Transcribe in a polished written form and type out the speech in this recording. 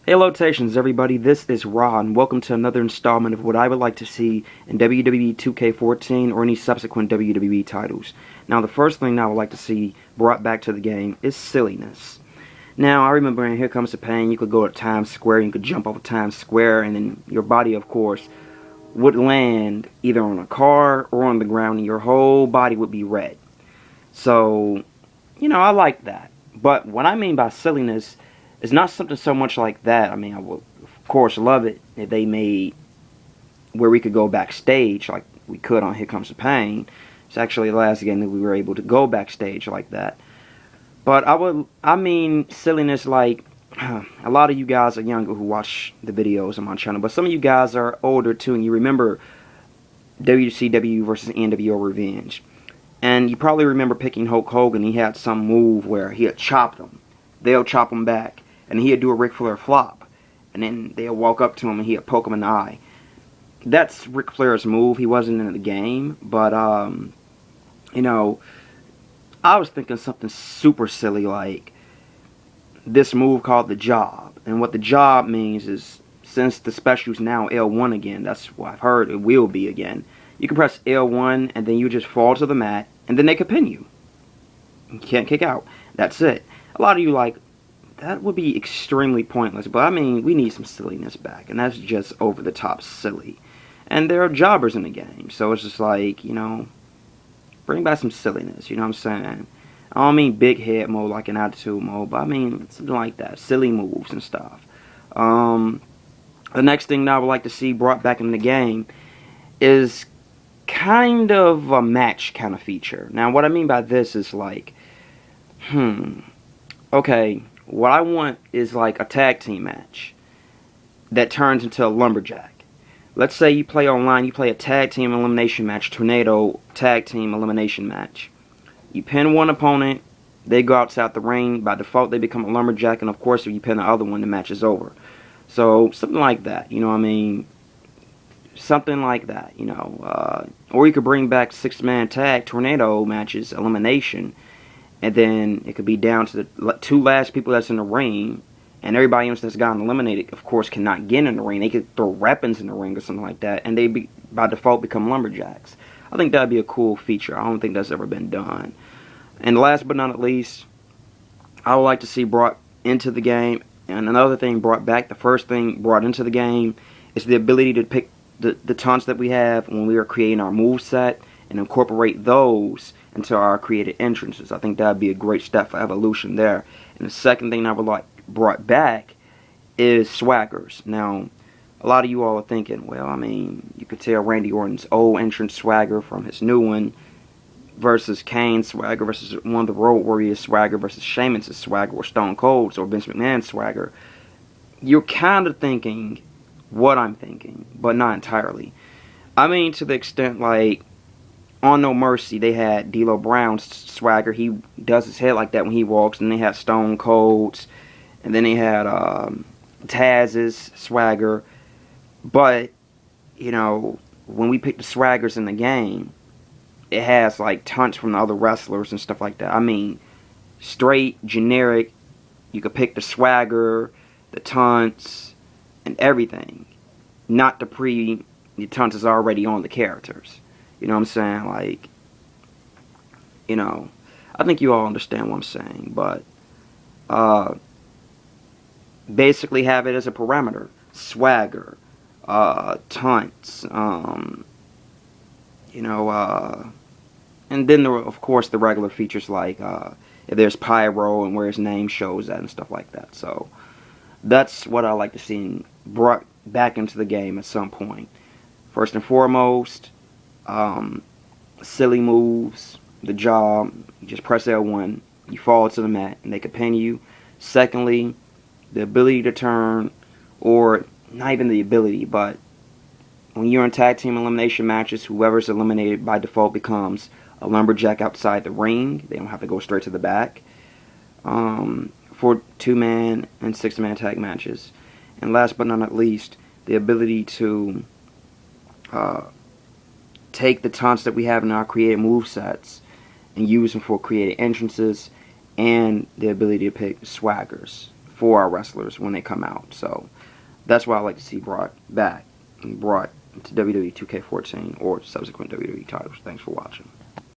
Hey Lotations everybody, this is Ra and welcome to another installment of what I would like to see in WWE 2k14 or any subsequent WWE titles. Now the first thing I would like to see brought back to the game is Sillyness. Now I remember in Here Comes the Pain you could go to Times Square, you could jump off of Times Square and then your body of course would land either on a car or on the ground and your whole body would be red. So, I like that. But what I mean by Sillyness it's not something so much like that. I mean, I would, of course, love it if they made where we could go backstage like we could on Here Comes the Pain. It's actually the last game that we were able to go backstage like that. But I mean, Sillyness like, a lot of you guys are younger who watch the videos on my channel, but some of you guys are older too, and you remember WCW versus NWO Revenge. And you probably remember picking Hulk Hogan. He had some move where he had chopped them. They'll chop him back. And he'd do a Ric Flair flop. And then they'll walk up to him and he'd poke him in the eye. That's Ric Flair's move. He wasn't in the game. But, I was thinking something super silly like this move called the job. And what the job means is, since the special's now L1 again, that's what I've heard it will be again. You can press L1 and then you just fall to the mat and then they can pin you. You can't kick out. That's it. A lot of you like, that would be extremely pointless, but I mean, we need some silliness back, and that's just over the top silly. And there are jobbers in the game, so it's just like, bring back some silliness, you know what I'm saying? I don't mean big head mode like an attitude mode, but I mean something like that, silly moves and stuff. The next thing that I would like to see brought back in the game is kind of a match kind of feature. Now, what I mean by this is like, okay, what I want is like a tag team match that turns into a Lumberjack. Let's say you play online, you play a tag team elimination match, Tornado tag team elimination match. You pin one opponent, they go outside the ring, by default they become a Lumberjack, and of course if you pin the other one, the match is over. So, something like that, you know what I mean? Something like that, or you could bring back 6-man tag Tornado matches, elimination, and then it could be down to the two last people that's in the ring, and everybody else that's gotten eliminated, of course, cannot get in the ring. They could throw weapons in the ring or something like that, and they by default become Lumberjacks. I think that'd be a cool feature. I don't think that's ever been done. And last but not least, I would like to see brought into the game, and another thing brought back, the first thing brought into the game, is the ability to pick the taunts that we have when we are creating our moveset and incorporate those into our created entrances. I think that would be a great step for evolution there. And the second thing I would like brought back is swaggers. Now, a lot of you all are thinking, well, I mean, you could tell Randy Orton's old entrance swagger from his new one versus Kane's swagger versus one of the Road Warriors swagger versus Sheamus' swagger or Stone Cold's or Vince McMahon's swagger. You're kind of thinking what I'm thinking, but not entirely. I mean, to the extent like on No Mercy, they had D'Lo Brown's swagger. He does his head like that when he walks. And they had Stone Cold's. And then they had Taz's swagger. But, when we pick the swaggers in the game, it has like taunts from the other wrestlers and stuff like that. I mean, straight, generic. You could pick the swagger, the taunts, and everything. Not the taunts is already on the characters. You know what I'm saying? Like, I think you all understand what I'm saying, but basically have it as a parameter. Swagger, taunts, and then of course the regular features like if there's pyro and where his name shows at and stuff like that. So that's what I like to see brought back into the game at some point. First and foremost, silly moves, the job, you just press L1, you fall to the mat, and they can pin you. Secondly, the ability to turn, or not even the ability, but when you're in tag team elimination matches, whoever's eliminated by default becomes a Lumberjack outside the ring. They don't have to go straight to the back. For 2-man and 6-man tag matches. And last but not least, the ability to take the taunts that we have in our created movesets and use them for created entrances and the ability to pick swaggers for our wrestlers when they come out. So that's why I like to see brought back and brought to WWE 2k14 or subsequent WWE titles. Thanks for watching.